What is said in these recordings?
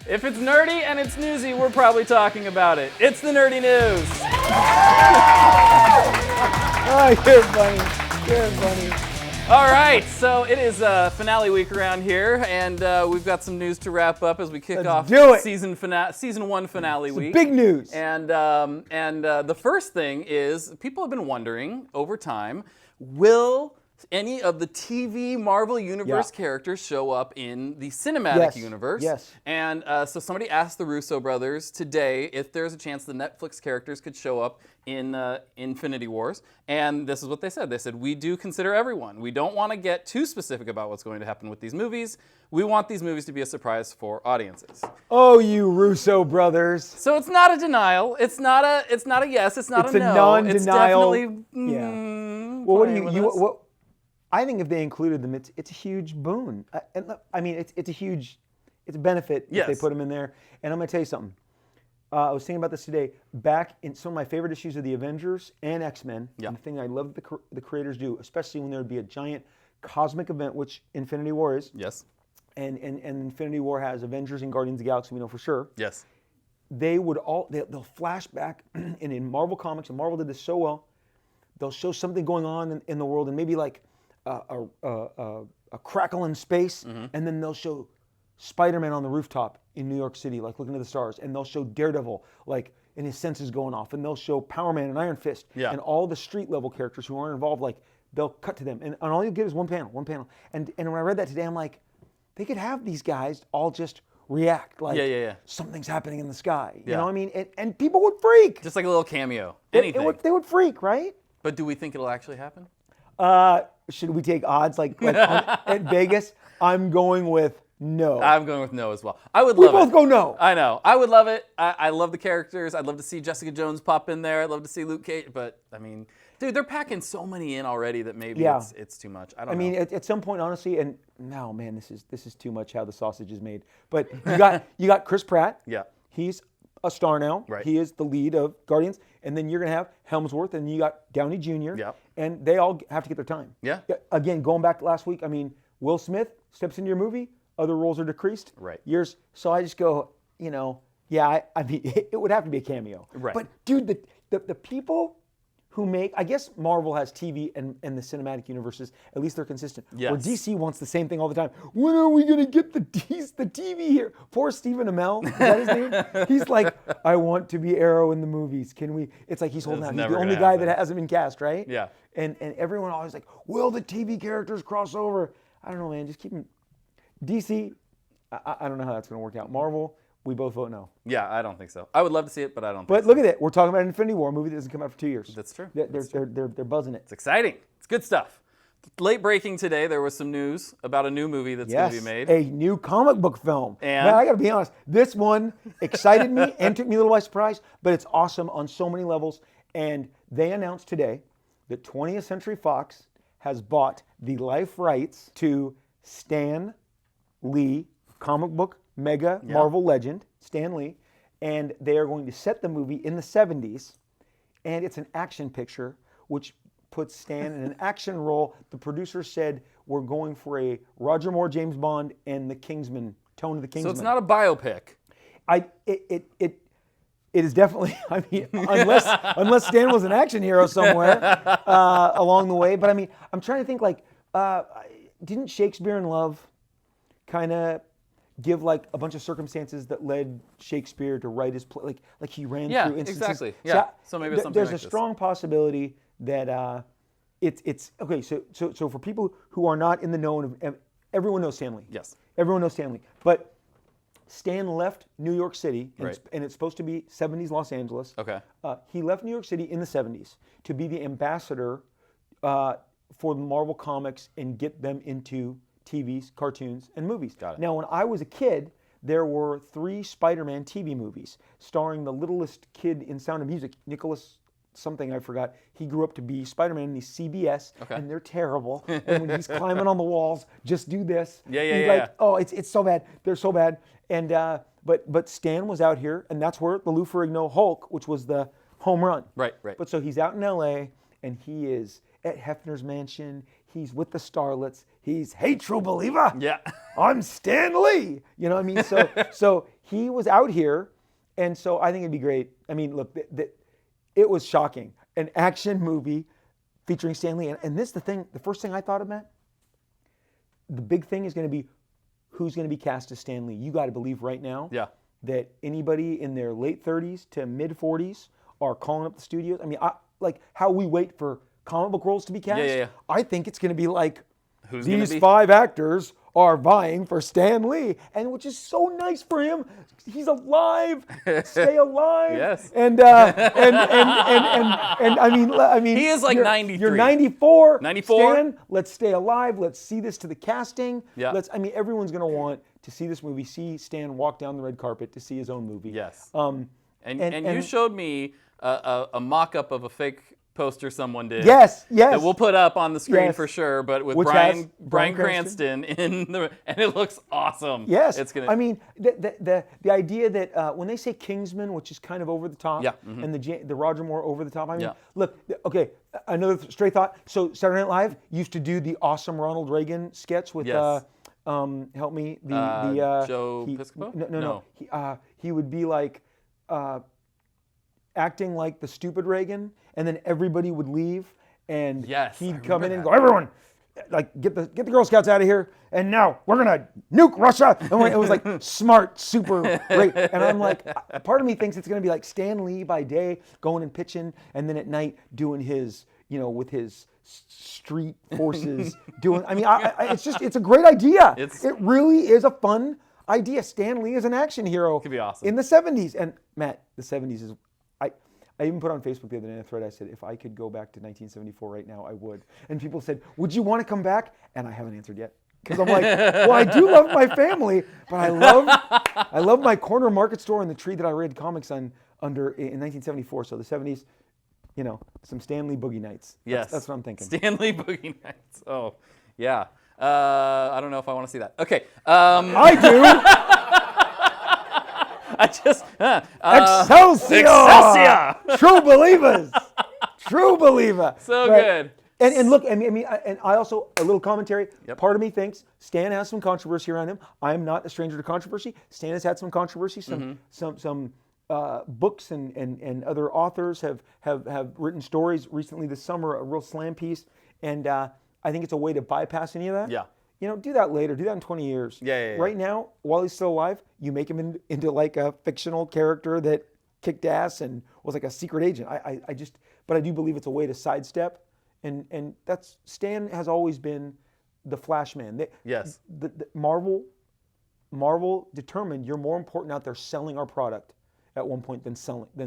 If it's nerdy and it's newsy, we're probably talking about it. It's the Nerdy News. Oh, you're funny. You're funny. All right, so it is finale week around here, and we've got some news to wrap up as we kick off season one finale week. Big news. And the first thing is, people have been wondering over time, will any of the TV Marvel Universe characters show up in the cinematic universe? Yes. And so somebody asked the Russo brothers today if there's a chance the Netflix characters could show up in Infinity Wars. And this is what they said. They said, we do consider everyone. We don't want to get too specific about what's going to happen with these movies. We want these movies to be a surprise for audiences. Oh, you Russo brothers. So it's not a denial. It's not a yes. It's not It's a a no. non-denial. It's definitely Well, what do you I think if they included them, it's a huge boon. I mean, it's a benefit if they put them in there. And I'm going to tell you something. I was thinking about this today. Back in some of my favorite issues of the Avengers and X-Men, and the thing I love the creators do, especially when there would be a giant cosmic event, which Infinity War is. Yes. And Infinity War has Avengers and Guardians of the Galaxy, we know for sure. Yes. They'll flash back, and in Marvel Comics, and Marvel did this so well, they'll show something going on in the world, and maybe like a crackle in space, and then they'll show Spider-Man on the rooftop in New York City, like looking at the stars, and they'll show Daredevil, like, and his senses going off, and they'll show Power Man and Iron Fist, and all the street level characters who aren't involved, like, they'll cut to them, and all you get is one panel, and when I read that today, I'm like, they could have these guys all just react like something's happening in the sky, you know what I mean? And people would freak. Just like a little cameo, anything. They would freak, right? But do we think it'll actually happen? Should we take odds like at Vegas? I'm going with no. I'm going with no as well. I would love it. We both go no. I know. I would love it. I love the characters. I'd love to see Jessica Jones pop in there. I'd love to see Luke Cage. But, I mean, dude, they're packing so many in already that maybe it's too much. I don't know. I mean, at some point, honestly, and no, man, this is too much how the sausage is made. But you got Chris Pratt. Yeah. He's a star now. Right. He is the lead of Guardians. And then you're going to have Hemsworth, and you got Downey Jr. Yeah. And they all have to get their time. Yeah. Again, going back to last week, I mean, Will Smith steps into your movie, other roles are decreased. Right. So I just go, I mean, it would have to be a cameo. Right. But dude, the people who make, I guess Marvel has TV and the cinematic universes, at least they're consistent. Yes. Where DC wants the same thing all the time. When are we going to get the TV here? Poor Stephen Amell, is that his name? He's like, I want to be Arrow in the movies. Can we? It's like he's holding out. He's the only guy that hasn't been cast, right? Yeah. And everyone always like, will the TV characters cross over? I don't know, man. Just keep them. DC, I don't know how that's going to work out. Marvel, we both vote no. Yeah, I don't think so. I would love to see it, but I don't think But so. look at it. We're talking about Infinity War, a movie that doesn't come out for 2 years. That's true. They're buzzing it. It's exciting. It's good stuff. Late breaking today, there was some news about a new movie that's going to be made. A new comic book film. And man, I got to be honest, this one excited me and took me a little by surprise, but it's awesome on so many levels. And they announced today that 20th Century Fox has bought the life rights to Stan Lee, comic book mega Marvel legend, Stan Lee, and they are going to set the movie in the 70s, and it's an action picture, which puts Stan in an action role. The producer said, we're going for a Roger Moore, James Bond, and the Kingsman, tone of the Kingsman. So it's not a biopic. It is definitely, I mean, unless Stan was an action hero somewhere along the way. But I mean, I'm trying to think like, didn't Shakespeare in Love kind of give like a bunch of circumstances that led Shakespeare to write his play? Like he ran through instances. Exactly. Yeah. So maybe it's something there's like a strong possibility that it's okay. So for people who are not in the know of, everyone knows Stan Lee. Yes. Everyone knows Stan Lee. But Stan left New York City, Right. and it's supposed to be 70s Los Angeles. Okay. He left New York City in the 70s to be the ambassador for Marvel Comics and get them into TVs, cartoons, and movies. Got it. Now, when I was a kid, there were 3 Spider-Man TV movies starring the littlest kid in Sound of Music, Nicholas something I forgot. He grew up to be Spider-Man in these CBS, and they're terrible. And when he's climbing on the walls, just do this. Yeah. Oh, it's so bad. They're so bad. And but Stan was out here, and that's where the Lou Ferrigno Hulk, which was the home run. Right. But so he's out in L.A., and he is at Hefner's mansion. He's with the starlets. He's, hey, true believer. Yeah. I'm Stan Lee. You know what I mean? So he was out here, and so I think it'd be great. I mean, look, it was shocking. An action movie featuring Stan Lee. And this is the first thing I thought of, Matt. The big thing is going to be who's going to be cast as Stan Lee. You got to believe right now that anybody in their late 30s to mid 40s are calling up the studios. I mean, like how we wait for comic book roles to be cast. I think it's going to be like these 5 actors are vying for Stan Lee, and which is so nice for him. He's alive. Stay alive. Yes. And I mean, he is like 93. You're 94. 94. Stan, let's stay alive. Let's see this to the casting. Yeah. I mean, everyone's going to want to see this movie, see Stan walk down the red carpet to see his own movie. Yes. And you showed me a mock-up of a fake poster someone did. Yes. That we'll put up on the screen Yes. for sure, but with Which Bryan has Cranston and it looks awesome. Yes. It's gonna. I mean, the idea that when they say Kingsman, which is kind of over the top, and the Roger Moore over the top. I mean, look, okay, another straight thought. So Saturday Night Live used to do the awesome Ronald Reagan sketch with help me, Joe Piscopo? No. He would be like acting like the stupid Reagan, and then everybody would leave, and he'd come in and go, everyone, like get the Girl Scouts out of here, and now we're gonna nuke Russia. And it was like smart, super great. And I'm like, part of me thinks it's gonna be like Stan Lee by day going and pitching, and then at night doing his, with his street forces doing. I mean, it's a great idea. It really is a fun idea. Stan Lee is an action hero. Could be awesome In the 70s, and Matt, the 70s is. I even put on Facebook the other day in a thread, I said, if I could go back to 1974 right now, I would. And people said, would you want to come back? And I haven't answered yet. Because I'm like, well, I do love my family, but I love my corner market store and the tree that I read comics on in 1974. So the 70s, some Stan Lee Boogie Nights. Yes. That's what I'm thinking. Stan Lee Boogie Nights. Oh, yeah. I don't know if I want to see that. Okay. I do. I just Excelsior! True believers, true believer. So good. And look, and I also a little commentary. Part of me thinks Stan has some controversy around him. I am not a stranger to controversy. Stan has had some controversy. Some books and other authors have written stories recently this summer. A real slam piece, and I think it's a way to bypass any of that. Yeah. Do that later. Do that in 20 years. Yeah. Right now, while he's still alive, you make him into like a fictional character that kicked ass and was like a secret agent. But I do believe it's a way to sidestep, and that's Stan has always been the Flash man. Yes. The Marvel determined you're more important out there selling our product at one point than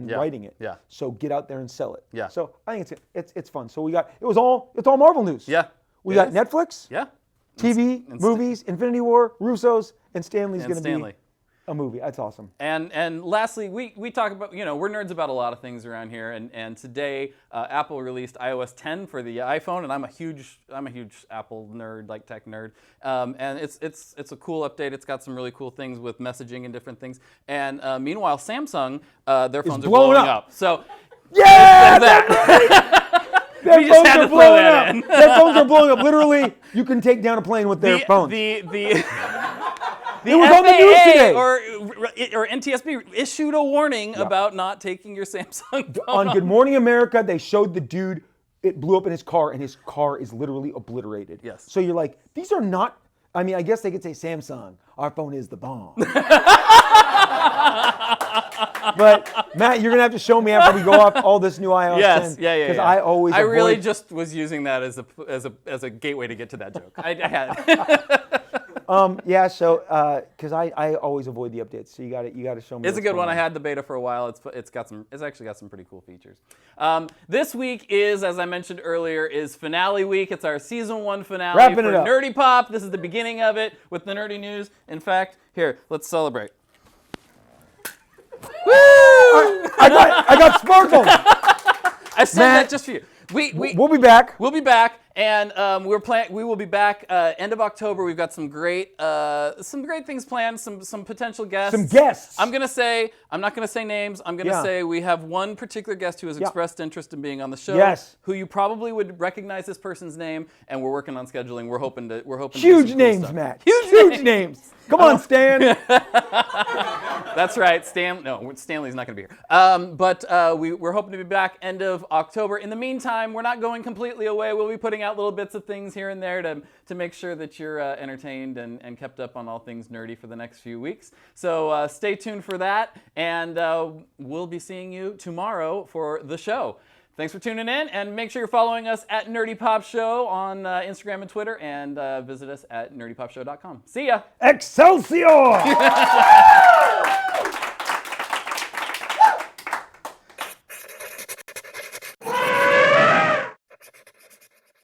writing it. Yeah. So get out there and sell it. Yeah. So I think it's fun. So it's all Marvel news. Yeah. We got Netflix. Yeah. TV, movies, Infinity War, Russo's, and Stanley's going to be a movie. That's awesome. And lastly, we talk about, we're nerds about a lot of things around here. And today, Apple released iOS 10 for the iPhone, and I'm a huge Apple nerd, like tech nerd. And it's a cool update. It's got some really cool things with messaging and different things. And meanwhile, Samsung, their phones are blowing up. So yeah, that. Their phones are blowing up. Their phones are blowing up. Literally, you can take down a plane with their phones. The it was on the news today. Or NTSB issued a warning about not taking your Samsung phone on Good Morning America, they showed the dude, it blew up in his car, and his car is literally obliterated. Yes. So you're like, these are not, I guess they could say Samsung, our phone is the bomb. But Matt, you're gonna have to show me after we go off all this new iOS 10. Yeah. Because I really just was using that as a gateway to get to that joke. I had. So because I always avoid the updates, so you got to show me. It's a good one. I had the beta for a while. It's actually got some pretty cool features. This week is, as I mentioned earlier, is finale week. It's our season 1 finale Wrapping for it up. Nerdy Pop. This is the beginning of it with the nerdy news. In fact, here, let's celebrate. Woo! I got sparkles. I said that just for you. We'll be back. We'll be back, and we will be back end of October. We've got some great things planned. Some potential guests. Some guests. I'm not gonna say names. I'm gonna say we have one particular guest who has expressed interest in being on the show. Yes. Who you probably would recognize this person's name, and we're working on scheduling. We're hoping to huge do some names, cool stuff. Matt. Huge names. Come on, Stan. That's right. Stanley's not going to be here. But we're hoping to be back end of October. In the meantime, we're not going completely away. We'll be putting out little bits of things here and there to make sure that you're entertained and kept up on all things nerdy for the next few weeks. So stay tuned for that, and we'll be seeing you tomorrow for the show. Thanks for tuning in, and make sure you're following us at Nerdy Pop Show on Instagram and Twitter, and visit us at nerdypopshow.com. See ya! Excelsior!